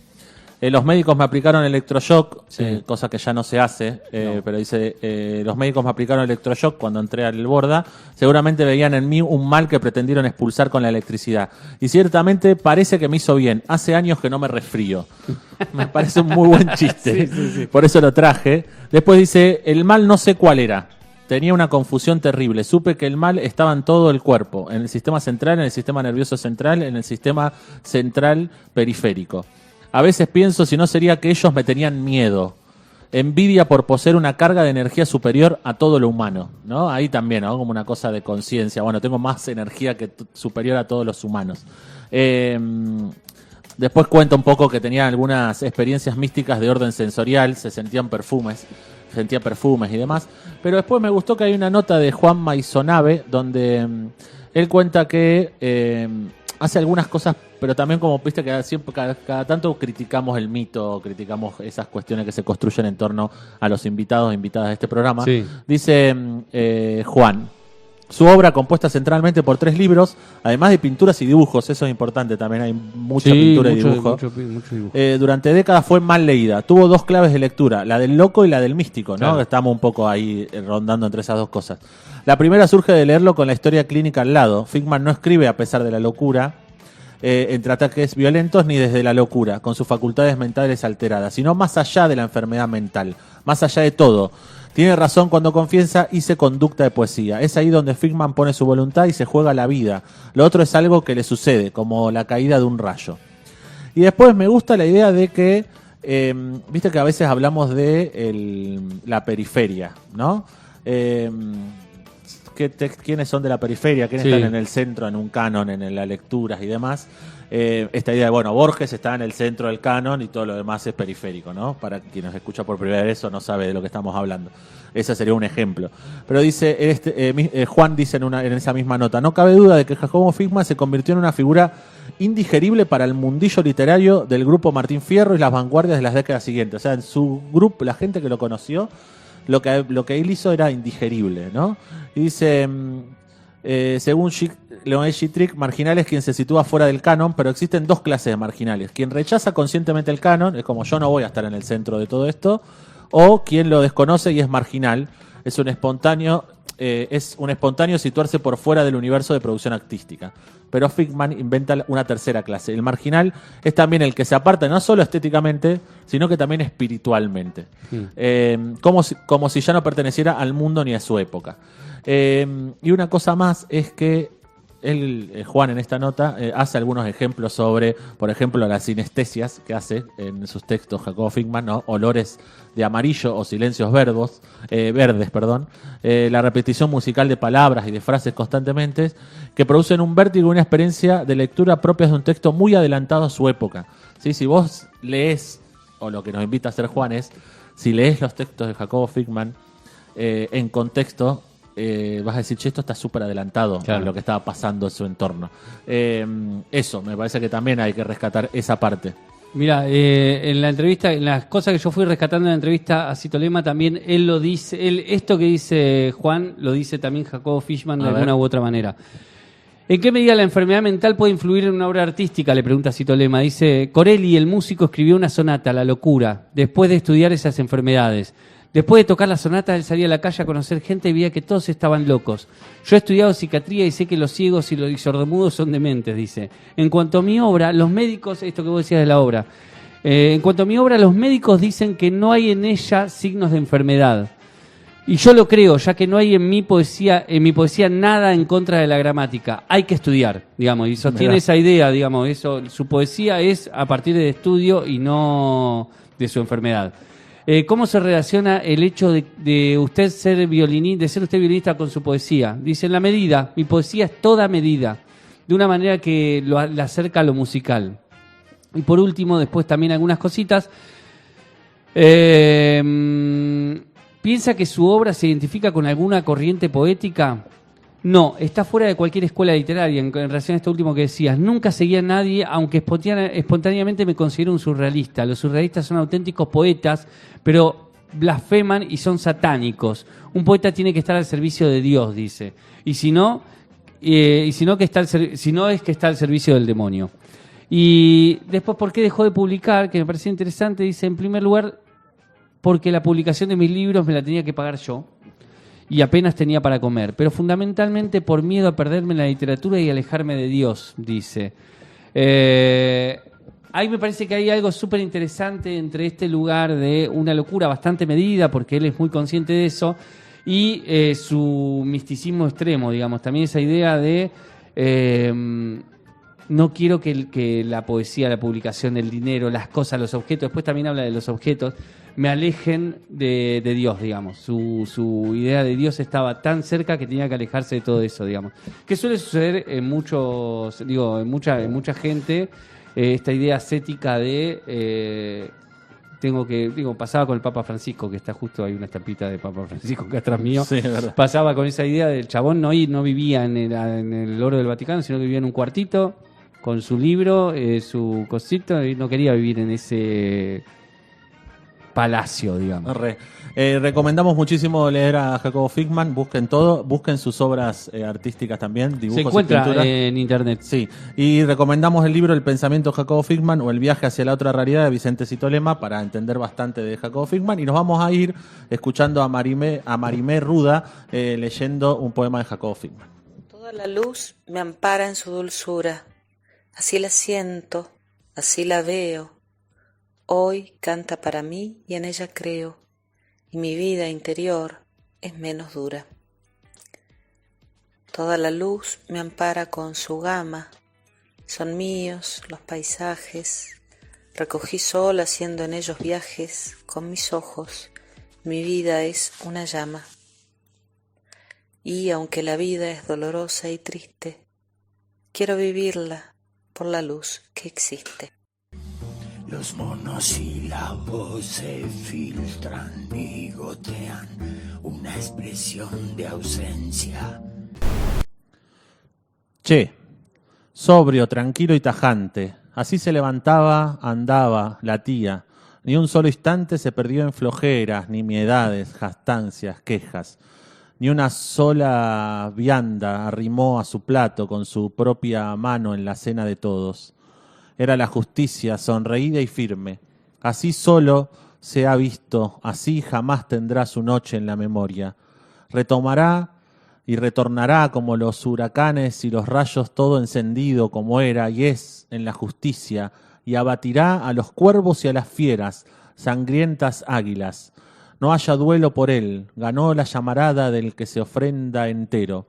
los médicos me aplicaron electroshock, sí. Cosa que ya no se hace, no. Pero dice, los médicos me aplicaron electroshock cuando entré al Borda. Seguramente veían en mí un mal que pretendieron expulsar con la electricidad. Y ciertamente parece que me hizo bien. Hace años que no me resfrío. Me parece un muy buen chiste. Sí. Por eso lo traje. Después dice, el mal no sé cuál era. Tenía una confusión terrible. Supe que el mal estaba en todo el cuerpo. En el sistema central, en el sistema nervioso central, en el sistema central periférico. A veces pienso si no sería que ellos me tenían miedo. Envidia por poseer una carga de energía superior a todo lo humano, ¿no? Ahí también, ¿no? Como una cosa de conciencia. Bueno, tengo más energía que superior a todos los humanos. Después cuenta un poco que tenía algunas experiencias místicas de orden sensorial. Sentía perfumes y demás. Pero después me gustó que hay una nota de Juan Maisonave donde él cuenta que hace algunas cosas, pero también como viste que siempre cada tanto criticamos el mito, criticamos esas cuestiones que se construyen en torno a los invitados e invitadas de este programa. Sí. Dice Juan, su obra compuesta centralmente por 3 libros, además de pinturas y dibujos, eso es importante también, hay mucha pintura y dibujo. Mucho dibujo. Durante décadas fue mal leída, tuvo 2 claves de lectura, la del loco y la del místico, ¿no? Claro. Estamos un poco ahí rondando entre esas 2 cosas. La primera surge de leerlo con la historia clínica al lado. Figman no escribe a pesar de la locura, entre ataques violentos ni desde la locura, con sus facultades mentales alteradas, sino más allá de la enfermedad mental, más allá de todo. Tiene razón cuando confiesa hice conducta de poesía. Es ahí donde Figman pone su voluntad y se juega la vida. Lo otro es algo que le sucede, como la caída de un rayo. Y después me gusta la idea de que, viste que a veces hablamos de la periferia, ¿no? ¿Quiénes son de la periferia? ¿Quiénes están en el centro, en un canon, en las lecturas y demás? esta idea de, bueno, Borges está en el centro del canon y todo lo demás es periférico, ¿no? Para quien nos escucha por primera vez o no sabe de lo que estamos hablando. Ese sería un ejemplo. Pero dice Juan dice en esa misma nota, no cabe duda de que Jacobo Finkman se convirtió en una figura indigerible para el mundillo literario del grupo Martín Fierro y las vanguardias de las décadas siguientes. O sea, en su grupo, la gente que lo conoció, lo que él hizo era indigerible, ¿no? Y dice, según Leonel Schitrick, marginal es quien se sitúa fuera del canon, pero existen dos clases de marginales. Quien rechaza conscientemente el canon, es como yo no voy a estar en el centro de todo esto, o quien lo desconoce y es marginal, es un espontáneo situarse por fuera del universo de producción artística. Pero Finkman inventa una tercera clase. El marginal es también el que se aparta no solo estéticamente, sino que también espiritualmente. Como si ya no perteneciera al mundo ni a su época. Y una cosa más es que Juan en esta nota hace algunos ejemplos sobre, por ejemplo, las sinestesias que hace en sus textos Jacobo Finkman, ¿no? Olores de amarillo o silencios verdes, la repetición musical de palabras y de frases constantemente que producen un vértigo y una experiencia de lectura propias de un texto muy adelantado a su época. ¿Sí? Si vos lees, o lo que nos invita a hacer Juan es, si lees los textos de Jacobo Finkman en contexto, vas a decir, che, esto está súper adelantado a lo que estaba pasando en su entorno. Eso, me parece que también hay que rescatar esa parte. Mira, en la entrevista, en las cosas que yo fui rescatando en la entrevista a Citolema, también él lo dice, esto que dice Juan, lo dice también Jacobo Finkman de alguna u otra manera. ¿En qué medida la enfermedad mental puede influir en una obra artística?, le pregunta Citolema. Dice, Corelli, el músico, escribió una sonata, La locura, después de estudiar esas enfermedades. Después de tocar la sonata, él salía a la calle a conocer gente y veía que todos estaban locos. Yo he estudiado psiquiatría y sé que los ciegos y los sordomudos son dementes, dice. En cuanto a mi obra, los médicos, esto que vos decías de la obra, en cuanto a mi obra, los médicos dicen que no hay en ella signos de enfermedad. Y yo lo creo, ya que no hay en mi poesía nada en contra de la gramática. Hay que estudiar, digamos, y sostiene esa idea, digamos, eso, su poesía es a partir del estudio y no de su enfermedad. ¿Cómo se relaciona el hecho de usted ser violinista con su poesía? Dice, en la medida, mi poesía es toda medida, de una manera que la acerca a lo musical. Y por último, después también algunas cositas. ¿Piensa que su obra se identifica con alguna corriente poética? No, está fuera de cualquier escuela literaria. En relación a esto último que decías, nunca seguía a nadie, aunque espontáneamente me considero un surrealista. Los surrealistas son auténticos poetas, pero blasfeman y son satánicos. Un poeta tiene que estar al servicio de Dios, dice. Y si no es que está al servicio del demonio. Y después, ¿por qué dejó de publicar? Que me pareció interesante. Dice, en primer lugar, porque la publicación de mis libros me la tenía que pagar yo. Y apenas tenía para comer, pero fundamentalmente por miedo a perderme en la literatura y alejarme de Dios, dice. Ahí me parece que hay algo súper interesante entre este lugar de una locura bastante medida, porque él es muy consciente de eso, y su misticismo extremo, digamos. También esa idea de no quiero que la poesía, la publicación, el dinero, las cosas, los objetos, después también habla de los objetos, me alejen de Dios, digamos. Su idea de Dios estaba tan cerca que tenía que alejarse de todo eso, digamos. Que suele suceder en mucha gente, esta idea ascética de pasaba con el Papa Francisco, que está justo ahí una estampita de Papa Francisco que atrás mío. Sí, pasaba con esa idea del chabón no vivía en el oro del Vaticano, sino que vivía en un cuartito con su libro, su cosito, y no quería vivir en ese palacio, digamos. Recomendamos muchísimo leer a Jacobo Finkman, busquen sus obras artísticas también, dibujos. Se encuentra y pinturas en internet. Sí, y recomendamos el libro El pensamiento de Jacobo Finkman o El viaje hacia la otra realidad de Vicente Citolema para entender bastante de Jacobo Finkman, y nos vamos a ir escuchando a Marimé Ruda leyendo un poema de Jacobo Finkman. Toda la luz me ampara en su dulzura, así la siento, así la veo. Hoy canta para mí y en ella creo, y mi vida interior es menos dura. Toda la luz me ampara con su gama, son míos los paisajes, recogí sola haciendo en ellos viajes, con mis ojos, mi vida es una llama. Y aunque la vida es dolorosa y triste, quiero vivirla por la luz que existe. Los monosílabos se filtran y gotean una expresión de ausencia. Che, sobrio, tranquilo y tajante. Así se levantaba, andaba, latía. Ni un solo instante se perdió en flojeras, nimiedades, jactancias, quejas. Ni una sola vianda arrimó a su plato con su propia mano en la cena de todos. Era la justicia, sonreída y firme. Así solo se ha visto, así jamás tendrá su noche en la memoria. Retomará y retornará como los huracanes y los rayos todo encendido como era y es en la justicia, y abatirá a los cuervos y a las fieras, sangrientas águilas. No haya duelo por él, ganó la llamarada del que se ofrenda entero.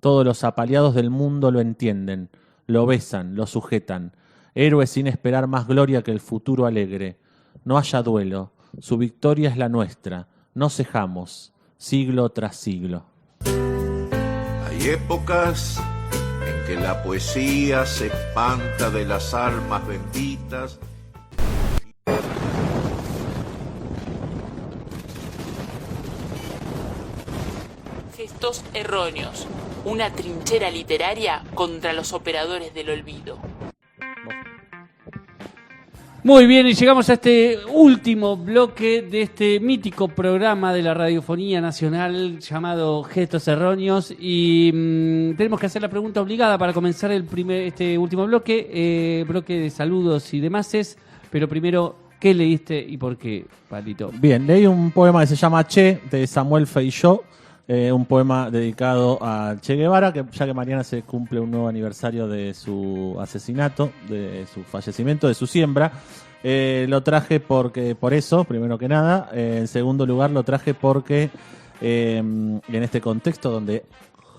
Todos los apaleados del mundo lo entienden, lo besan, lo sujetan. Héroe sin esperar más gloria que el futuro alegre. No haya duelo, su victoria es la nuestra, no cejamos, siglo tras siglo. Hay épocas en que la poesía se espanta de las almas benditas. Gestos erróneos. Una trinchera literaria contra los operadores del olvido. Muy bien, y llegamos a este último bloque de este mítico programa de la Radiofonía Nacional llamado Gestos Erróneos, y tenemos que hacer la pregunta obligada para comenzar este último bloque, bloque de saludos y demás, pero primero, ¿qué leíste y por qué, Palito? Bien, leí un poema que se llama Che, de Samuel Feijó, un poema dedicado a Che Guevara, que ya que mañana se cumple un nuevo aniversario de su asesinato, de su fallecimiento, de su siembra. Lo traje por eso, primero que nada. En segundo lugar, lo traje porque en este contexto donde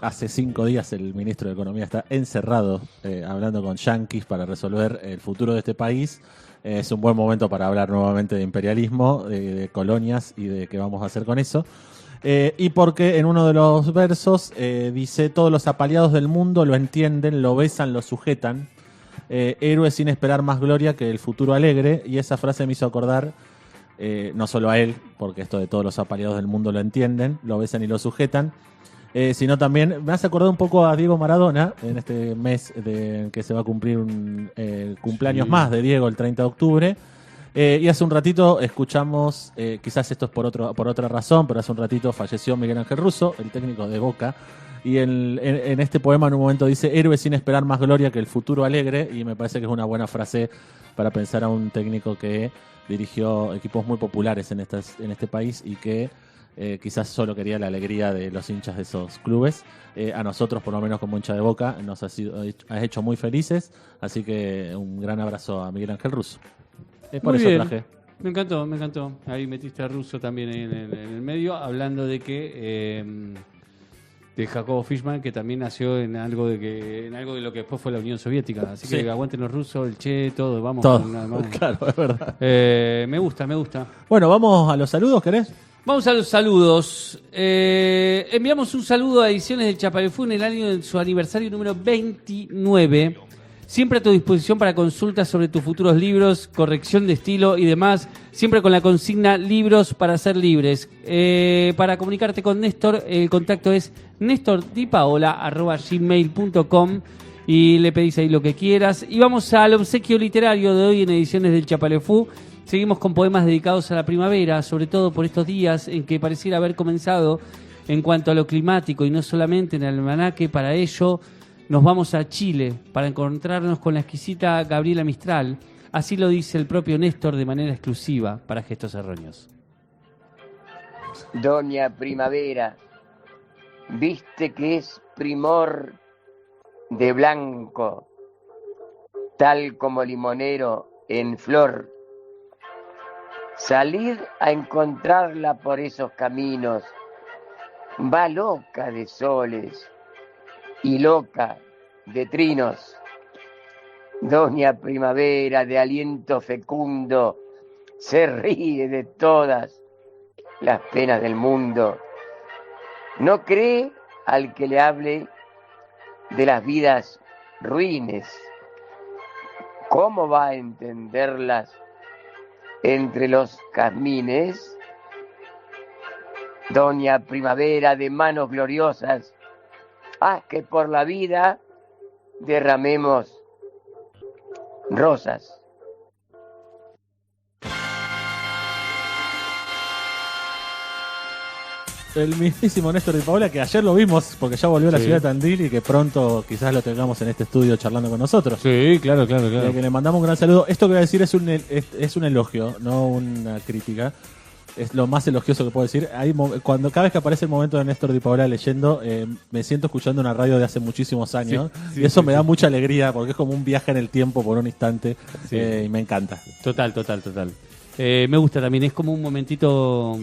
hace 5 días el ministro de Economía está encerrado hablando con yanquis para resolver el futuro de este país, es un buen momento para hablar nuevamente de imperialismo, de colonias y de qué vamos a hacer con eso. Y porque en uno de los versos dice: todos los apaleados del mundo lo entienden, lo besan, lo sujetan. Héroe sin esperar más gloria que el futuro alegre. Y esa frase me hizo acordar no solo a él, porque esto de todos los apaleados del mundo lo entienden, lo besan y lo sujetan, sino también me hace acordar un poco a Diego Maradona en este mes en que se va a cumplir un cumpleaños más de Diego, el 30 de octubre. Y hace un ratito escuchamos, quizás esto es por otra razón, pero hace un ratito falleció Miguel Ángel Russo, el técnico de Boca, y en este poema en un momento dice: héroe sin esperar más gloria que el futuro alegre, y me parece que es una buena frase para pensar a un técnico que dirigió equipos muy populares en este país y que quizás solo quería la alegría de los hinchas de esos clubes. A nosotros, por lo menos como hincha de Boca, nos has hecho muy felices, así que un gran abrazo a Miguel Ángel Russo. Por Muy eso bien. traje. Me encantó. Ahí metiste a Russo también ahí en el medio, hablando de que de Jacobo Fishman, que también nació en algo de lo que después fue la Unión Soviética. Así que aguanten los rusos, el Che, todo, vamos. Todo. Claro, es verdad. Me gusta. Bueno, vamos a los saludos, ¿querés? Vamos a los saludos. Enviamos un saludo a Ediciones del Chapalefú en el año de su aniversario número 29. Siempre a tu disposición para consultas sobre tus futuros libros, corrección de estilo y demás. Siempre con la consigna libros para ser libres. Para comunicarte con Néstor, el contacto es nestordipaola@gmail.com y le pedís ahí lo que quieras. Y vamos al obsequio literario de hoy en Ediciones del Chapalefú. Seguimos con poemas dedicados a la primavera, sobre todo por estos días en que pareciera haber comenzado en cuanto a lo climático y no solamente en el almanaque. Para ello nos vamos a Chile para encontrarnos con la exquisita Gabriela Mistral. Así lo dice el propio Néstor de manera exclusiva para Gestos Erróneos. Doña Primavera, viste que es primor de blanco, tal como limonero en flor. Salid a encontrarla por esos caminos, va loca de soles y loca de trinos. Doña Primavera de aliento fecundo se ríe de todas las penas del mundo. No cree al que le hable de las vidas ruines, ¿cómo va a entenderlas entre los jazmines? Doña Primavera de manos gloriosas, haz que por la vida derramemos rosas. El mismísimo Néstor Di Paola, que ayer lo vimos porque ya volvió a la Sí. ciudad de Tandil y que pronto quizás lo tengamos en este estudio charlando con nosotros. Sí, claro. Que le mandamos un gran saludo. Esto que voy a decir es un elogio, no una crítica. Es lo más elogioso que puedo decir. Cada vez que aparece el momento de Néstor Di Paola leyendo, me siento escuchando una radio de hace muchísimos años. Sí, y eso sí, me da sí. mucha alegría porque es como un viaje en el tiempo por un instante. Sí. Y me encanta. Total. Me gusta también, es como un momentito.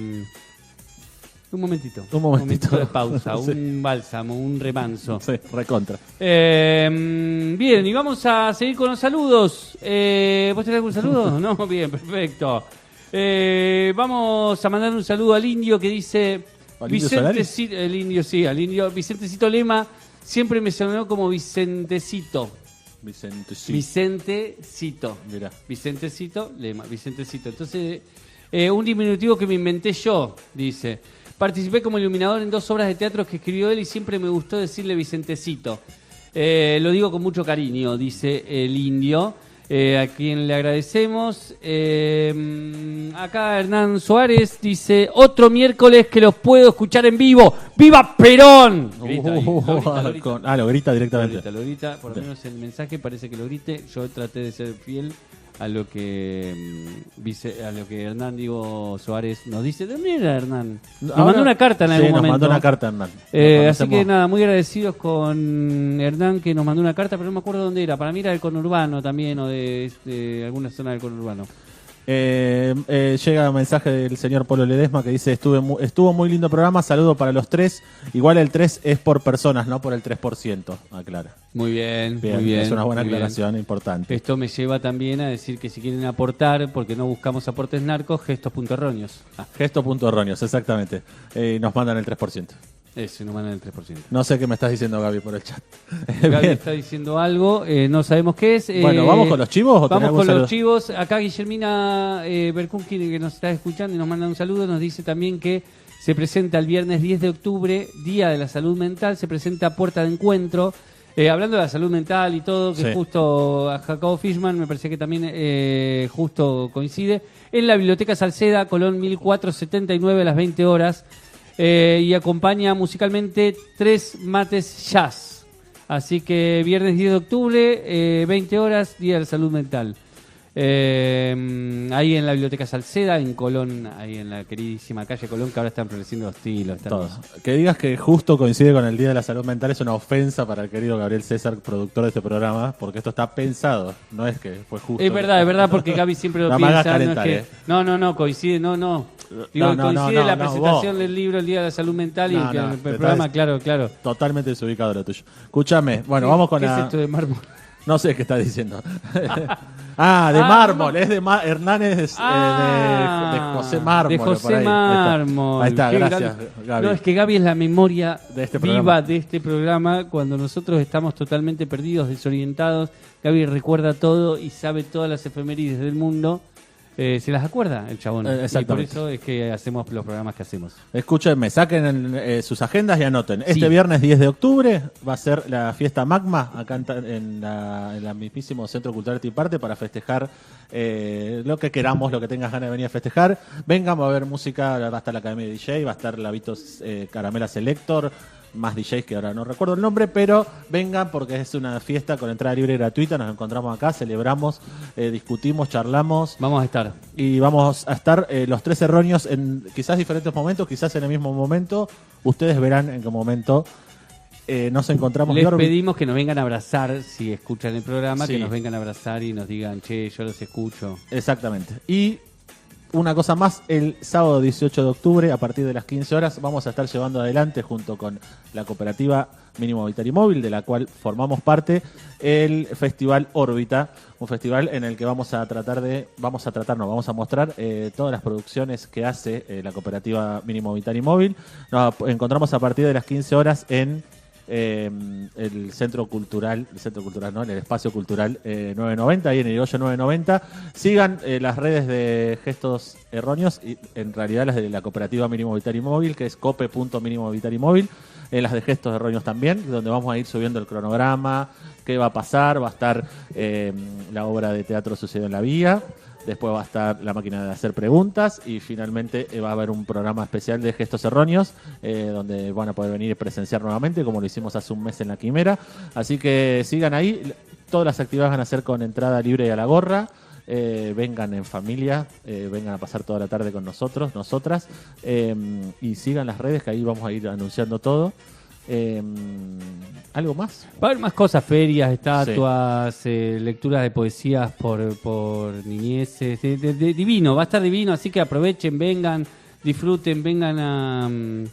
Un momentito de pausa, Sí. un bálsamo, un remanso. Sí, recontra. Bien, y vamos a seguir con los saludos. ¿Vos tenés algún saludo? No, bien, perfecto. Vamos a mandar un saludo al indio que dice... ¿Al Indio Solares? El indio, sí, al indio. Vicentecito Lema siempre me sonó como Vicentecito. Vicentecito. Mirá. Vicentecito Lema, Vicentecito. Entonces, un diminutivo que me inventé yo, dice. Participé como iluminador en 2 obras de teatro que escribió él y siempre me gustó decirle Vicentecito. Lo digo con mucho cariño, dice el indio, a quien le agradecemos. Acá Hernán Suárez dice, otro miércoles que los puedo escuchar en vivo. ¡Viva Perón! Grita ahí. Lo grita directamente. Lo grita, por lo menos el mensaje parece que lo grite. Yo traté de ser fiel a lo que Hernán Suárez nos dice. ¿De dónde era Hernán? Nos mandó una carta en algún momento. Nos mandó una carta, Hernán. Así que nada, muy agradecidos con Hernán que nos mandó una carta, pero no me acuerdo dónde era. Para mí era del conurbano también o de alguna zona del conurbano. Llega un mensaje del señor Polo Ledesma que dice, estuvo muy lindo programa, saludo para los 3. Igual el 3 es por personas, no por el 3%, aclara. Muy bien, muy bien. Es una buena muy aclaración importante. Esto me lleva también a decir que si quieren aportar, porque no buscamos aportes narcos, gestos.erróneos. Gestos.erróneos, exactamente. Nos mandan el 3%. Eso, nos mandan el 3%. No sé qué me estás diciendo, Gaby, por el chat. Gaby está diciendo algo, no sabemos qué es. Bueno, ¿vamos con los chivos? Vamos con los chivos. Acá Guillermina Berkunki, que nos está escuchando y nos manda un saludo, nos dice también que se presenta el viernes 10 de octubre, Día de la Salud Mental, se presenta Puerta de Encuentro. Hablando de la salud mental y todo, que Sí. Justo a Jacobo Fishman me parece que también justo coincide, en la Biblioteca Salceda, Colón 1479 a las 20 horas. Y acompaña musicalmente 3 mates jazz. Así que viernes 10 de octubre, 20 horas, Día de la Salud Mental. Ahí en la Biblioteca Salceda, en Colón, ahí en la queridísima calle Colón, que ahora están floreciendo los tilos. Todos. Que digas que justo coincide con el Día de la Salud Mental es una ofensa para el querido Gabriel César, productor de este programa, porque esto está pensado, no es que fue justo. Es verdad, porque Gaby siempre lo No me hagas piensa. calentar, No, coincide, no. Digo, coincide la presentación vos. del libro El Día de la Salud Mental y No, que no, el te programa, estás claro. Totalmente desubicado lo tuyo. Escúchame, bueno, vamos con ¿Qué la... es esto de mármol? No sé qué está diciendo. De mármol, es de Hernán es de José Mármol. De por José ahí. Mármol. Ahí está, Qué gracias, gran- Gaby. No, es que Gaby es la memoria De este viva programa. de este programa. Cuando nosotros estamos totalmente perdidos, desorientados, Gaby recuerda todo y sabe todas las efemérides del mundo. Se las acuerda el chabón. Exactamente. Y por eso es que hacemos los programas que hacemos. Escúchenme, saquen sus agendas y anoten. Sí. Este viernes 10 de octubre va a ser la fiesta Magma acá en la mismísimo Centro Cultural Tiparte para festejar lo que queramos, lo que tengas ganas de venir a festejar. Vengan, va a haber música, va a estar la Academia de DJ, va a estar la Vitos Caramela Selector, más DJs que ahora no recuerdo el nombre, pero vengan porque es una fiesta con entrada libre y gratuita. Nos encontramos acá, celebramos, discutimos, charlamos. Vamos a estar. Y vamos a estar los 3 erróneos en quizás diferentes momentos, quizás en el mismo momento. Ustedes verán en qué momento nos encontramos. Les Norby. pedimos que nos vengan a abrazar si escuchan el programa, Sí. que nos vengan a abrazar y nos digan, che, yo los escucho. Exactamente. Y una cosa más, el sábado 18 de octubre, a partir de las 15 horas, vamos a estar llevando adelante, junto con la cooperativa Mínimo Vital y Móvil, de la cual formamos parte, el Festival Órbita, un festival en el que vamos a mostrar todas las producciones que hace la cooperativa Mínimo Vital y Móvil. Nos encontramos a partir de las 15 horas en el Centro Cultural, no, en el Espacio Cultural 990, ahí en el hoyo 990. Sigan las redes de Gestos Erróneos, y en realidad las de la cooperativa Mínimo Vital y Móvil, que es cope.mínimo vital y móvil. Las de Gestos Erróneos también, donde vamos a ir subiendo el cronograma, qué va a pasar. Va a estar la obra de teatro Sucedió en la Vía. Después va a estar la máquina de hacer preguntas y finalmente va a haber un programa especial de Gestos Erróneos donde van a poder venir y presenciar nuevamente como lo hicimos hace un mes en la Quimera. Así que sigan ahí. Todas las actividades van a ser con entrada libre y a la gorra. Vengan en familia, vengan a pasar toda la tarde con nosotros, nosotras, y sigan las redes que ahí vamos a ir anunciando todo. ¿Algo más? Va a haber más cosas, ferias, estatuas, lecturas de poesías por niñeces, divino, va a estar divino, así que aprovechen, vengan, disfruten, vengan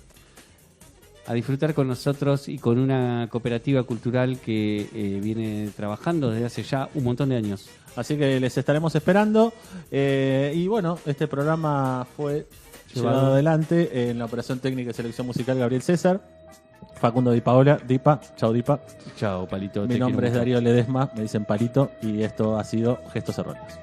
a disfrutar con nosotros y con una cooperativa cultural que viene trabajando desde hace ya un montón de años. Así que les estaremos esperando. Y bueno, este programa fue llevado adelante en la operación técnica y selección musical Gabriel César, Facundo Di Paola, Dipa, chao Dipa. Chao Palito. Mi nombre es Darío Ledesma, me dicen Palito, y esto ha sido Gestos Erróneos.